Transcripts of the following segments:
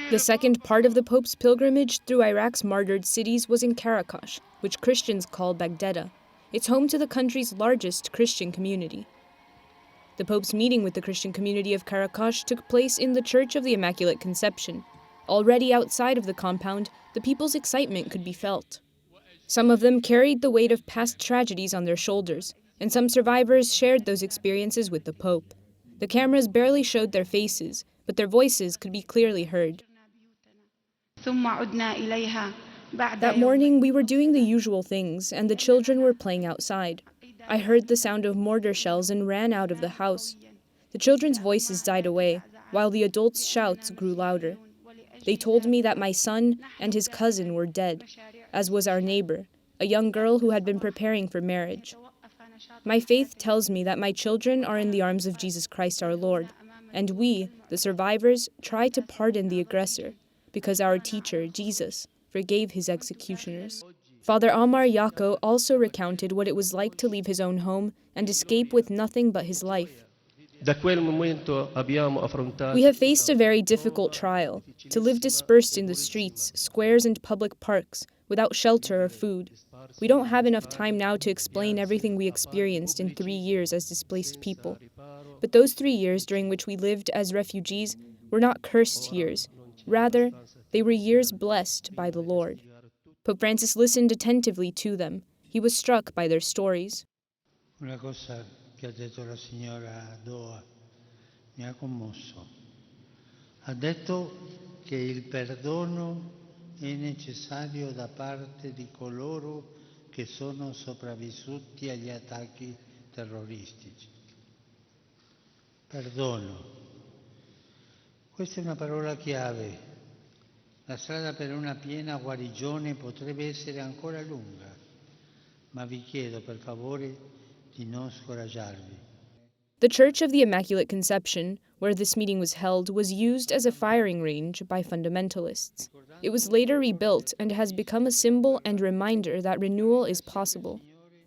The second part of the Pope's pilgrimage through Iraq's martyred cities was in Qaraqosh, which Christians call Baghdad. It's home to the country's largest Christian community. The Pope's meeting with the Christian community of Qaraqosh took place in the Church of the Immaculate Conception. Already outside of the compound, the people's excitement could be felt. Some of them carried the weight of past tragedies on their shoulders, and some survivors shared those experiences with the Pope. The cameras barely showed their faces, but their voices could be clearly heard. That morning, we were doing the usual things, and the children were playing outside. I heard the sound of mortar shells and ran out of the house. The children's voices died away, while the adults' shouts grew louder. They told me that my son and his cousin were dead, as was our neighbor, a young girl who had been preparing for marriage. My faith tells me that my children are in the arms of Jesus Christ our Lord, and we, the survivors, try to pardon the aggressor, because our teacher, Jesus, forgave his executioners. Father Amar Yako also recounted what it was like to leave his own home and escape with nothing but his life. We have faced a very difficult trial, to live dispersed in the streets, squares, and public parks, without shelter or food. We don't have enough time now to explain everything we experienced in 3 years as displaced people. But those 3 years during which we lived as refugees were not cursed years. Rather, they were years blessed by the Lord. Pope Francis listened attentively to them. He was struck by their stories. Una cosa che ha detto la signora Doa mi ha commosso. Ha detto che il perdono è necessario da parte di coloro che sono sopravvissuti agli attacchi terroristici. Perdono. Questa è una parola chiave. La strada per una piena guarigione potrebbe essere ancora lunga, ma vi chiedo per favore di non scoraggiarvi. The Church of the Immaculate Conception, where this meeting was held, was used as a firing range by fundamentalists. It was later rebuilt and has become a symbol and reminder that renewal is possible.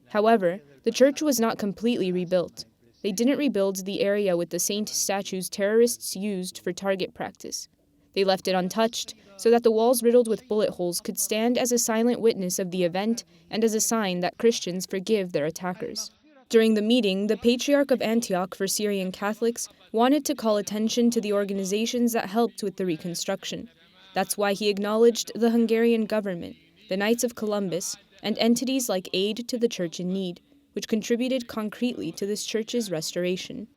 However, the church was not completely rebuilt. They didn't rebuild the area with the saint statues terrorists used for target practice. They left it untouched, so that the walls riddled with bullet holes could stand as a silent witness of the event and as a sign that Christians forgive their attackers. During the meeting, the Patriarch of Antioch for Syrian Catholics wanted to call attention to the organizations that helped with the reconstruction. That's why he acknowledged the Hungarian government, the Knights of Columbus, and entities like Aid to the Church in Need, which contributed concretely to this church's restoration.